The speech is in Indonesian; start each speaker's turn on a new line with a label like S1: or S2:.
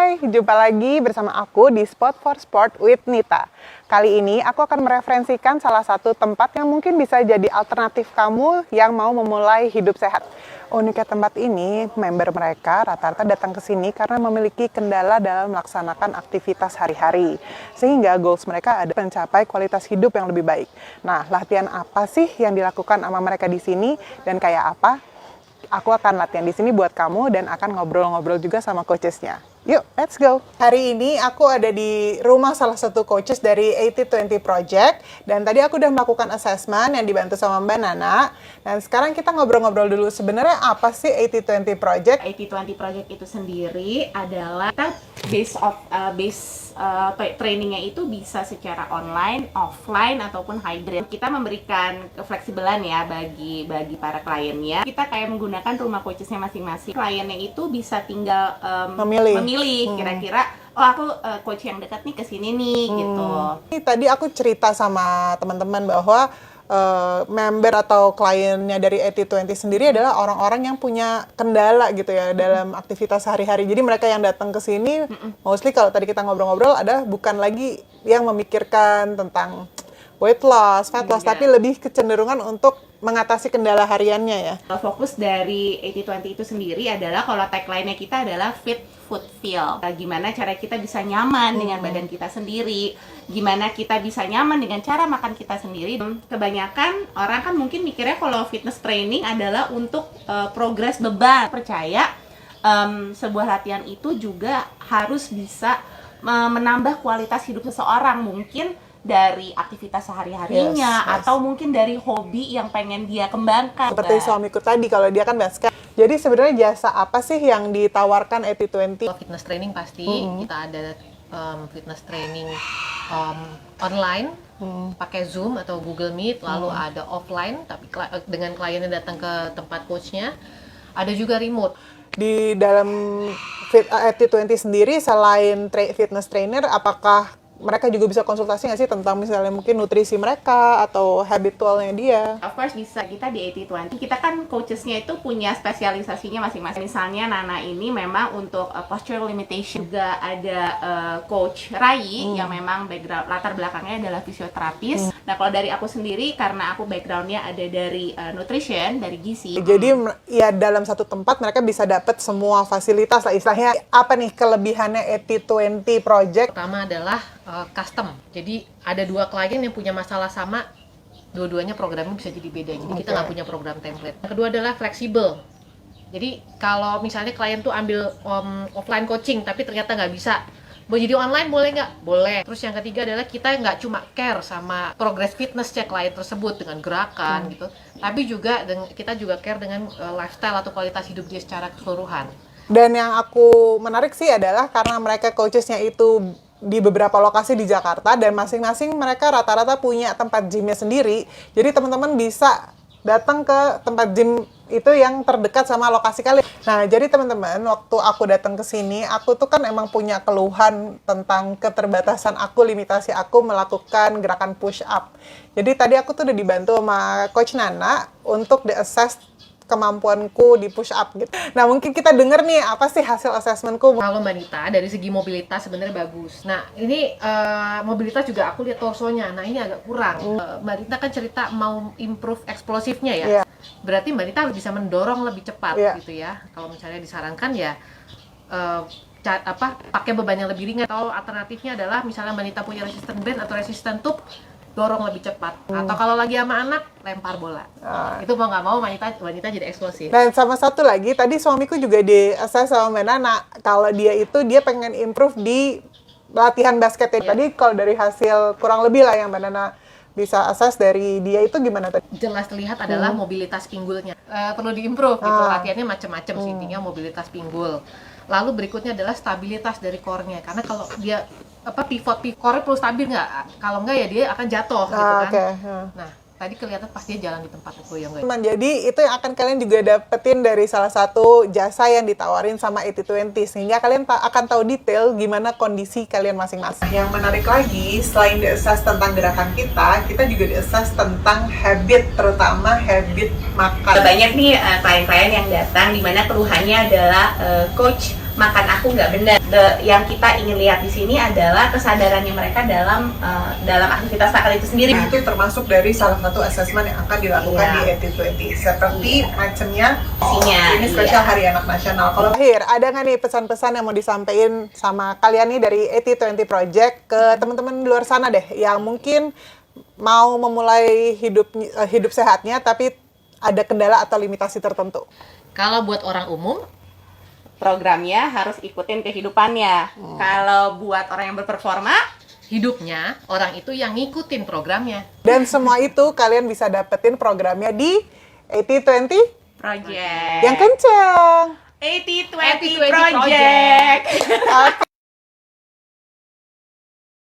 S1: Hai, jumpa lagi bersama aku di Spot for Sport with Nita. Kali ini aku akan mereferensikan salah satu tempat yang mungkin bisa jadi alternatif kamu yang mau memulai hidup sehat. Uniknya tempat ini, member mereka rata-rata datang ke sini karena memiliki kendala dalam melaksanakan aktivitas hari-hari. Sehingga goals mereka ada mencapai kualitas hidup yang lebih baik. Nah, latihan apa sih yang dilakukan sama mereka di sini dan kayak apa? Aku akan latihan di sini buat kamu dan akan ngobrol-ngobrol juga sama coachesnya. Yuk, let's go! Hari ini aku ada di rumah salah satu coaches dari 80-20 Project. Dan tadi aku udah melakukan assessment yang dibantu sama Mbak Nana. Dan sekarang kita ngobrol-ngobrol dulu. Sebenarnya apa sih 80-20 Project?
S2: 80-20 Project itu sendiri adalah kita trainingnya itu bisa secara online, offline, ataupun hybrid. Kita memberikan fleksibelan ya bagi para kliennya. Kita kayak menggunakan rumah coachesnya masing-masing. Kliennya itu bisa tinggal memilih kira-kira aku coach yang dekat nih kesini nih gitu.
S1: Tadi aku cerita sama teman-teman bahwa member atau kliennya dari 80-20 sendiri adalah orang-orang yang punya kendala gitu ya dalam aktivitas sehari-hari. Jadi mereka yang datang ke sini mostly kalau tadi kita ngobrol-ngobrol ada bukan lagi yang memikirkan tentang weight loss, fat loss, tapi lebih kecenderungan untuk mengatasi kendala hariannya ya.
S2: Fokus dari 80-20 itu sendiri adalah kalau tagline-nya kita adalah fit, food, feel. Gimana cara kita bisa nyaman dengan badan kita sendiri, gimana kita bisa nyaman dengan cara makan kita sendiri. Kebanyakan orang kan mungkin mikirnya kalau fitness training adalah untuk progres beban. Percaya sebuah latihan itu juga harus bisa menambah kualitas hidup seseorang. Mungkin dari aktivitas sehari-harinya, atau mungkin dari hobi yang pengen dia kembangkan.
S1: Seperti suamiku tadi, kalau dia kan basket. Jadi sebenarnya jasa apa sih yang ditawarkan 80-20?
S3: Fitness training pasti, kita ada fitness training online, pakai Zoom atau Google Meet, lalu ada offline, tapi dengan kliennya datang ke tempat coachnya, ada juga remote.
S1: Di dalam 80-20 sendiri, selain fitness trainer, apakah mereka juga bisa konsultasi nggak sih tentang misalnya mungkin nutrisi mereka atau habitualnya dia?
S2: Of course bisa. Kita di 80-20 kita kan coachesnya itu punya spesialisasinya masing-masing. Misalnya Nana ini memang untuk posture limitation. Juga ada coach Rai yang memang background latar belakangnya adalah fisioterapis. Nah kalau dari aku sendiri karena aku backgroundnya ada dari nutrition, dari gizi.
S1: Jadi ya dalam satu tempat mereka bisa dapat semua fasilitas lah istilahnya. Apa nih kelebihannya 80-20 Project?
S3: Pertama adalah custom. Jadi ada dua klien yang punya masalah sama, dua-duanya programnya bisa jadi beda. Jadi kita nggak punya program template. Yang kedua adalah fleksibel. Jadi kalau misalnya klien tuh ambil offline coaching tapi ternyata nggak bisa, mau jadi online boleh nggak? Boleh. Terus yang ketiga adalah kita nggak cuma care sama progress fitness-nya klien tersebut dengan gerakan gitu, tapi juga kita juga care dengan lifestyle atau kualitas hidup dia secara keseluruhan.
S1: Dan yang aku menarik sih adalah karena mereka coachesnya itu di beberapa lokasi di Jakarta dan masing-masing mereka rata-rata punya tempat gymnya sendiri. Jadi teman-teman bisa datang ke tempat gym itu yang terdekat sama lokasi kalian. Nah, jadi teman-teman, waktu aku datang ke sini, aku tuh kan emang punya keluhan tentang keterbatasan aku, limitasi aku melakukan gerakan push up. Jadi tadi aku tuh udah dibantu sama Coach Nana untuk di-assess kemampuanku di push up gitu. Nah mungkin kita denger nih apa sih hasil assessmentku.
S3: Kalau Mbak Nita dari segi mobilitas sebenarnya bagus. Nah ini mobilitas juga aku lihat torsonya. Nah ini agak kurang. Mbak Nita kan cerita mau improve eksplosifnya ya. Berarti Mbak Nita harus bisa mendorong lebih cepat gitu ya. Kalau misalnya disarankan ya pakai beban yang lebih ringan. Atau alternatifnya adalah misalnya Mbak Nita punya resistant band atau resistant tube, dorong lebih cepat. Atau kalau lagi sama anak, lempar bola. Itu mau nggak mau wanita jadi eksplosif.
S1: Dan sama satu lagi, tadi suamiku juga di-assess sama Mbak Nana. Kalau dia pengen improve di latihan basket. Tadi kalau dari hasil kurang lebih lah yang Mbak Nana bisa assess dari dia itu gimana tadi?
S3: Jelas terlihat adalah mobilitas pinggulnya. Perlu diimprove gitu, latihannya macam-macam sih, intinya mobilitas pinggul. Lalu berikutnya adalah stabilitas dari core-nya. Karena kalau dia pivot core perlu stabil nggak? Kalau nggak ya dia akan jatuh gitu kan. Nah tadi kelihatan pas dia jalan di tempat goyang.
S1: Jadi itu yang akan kalian juga dapetin dari salah satu jasa yang ditawarin sama 80-20 sehingga kalian akan tahu detail gimana kondisi kalian masing-masing. Yang menarik lagi selain di-assess tentang gerakan kita juga di-assess tentang habit, terutama habit makan.
S2: Banyak nih klien-klien yang datang di mana keluhannya adalah coach makan aku nggak benar. Yang kita ingin lihat di sini adalah kesadarannya mereka dalam aktivitas makan itu sendiri.
S1: Itu termasuk dari salah satu asesmen yang akan dilakukan di 8020. Seperti macamnya ini spesial Hari Anak Nasional. Kalau akhir, ada nggak nih pesan-pesan yang mau disampaikan sama kalian nih dari 8020 Project ke teman-teman di luar sana deh, yang mungkin mau memulai hidup sehatnya tapi ada kendala atau limitasi tertentu?
S3: Kalau buat orang umum,
S2: Programnya harus ikutin kehidupannya. Kalau buat orang yang berperforma,
S3: hidupnya orang itu yang ngikutin programnya.
S1: Dan semua itu kalian bisa dapetin programnya di 8020
S2: project.
S1: yang kenceng.
S2: 8020
S3: 8020
S2: project.
S1: Oke.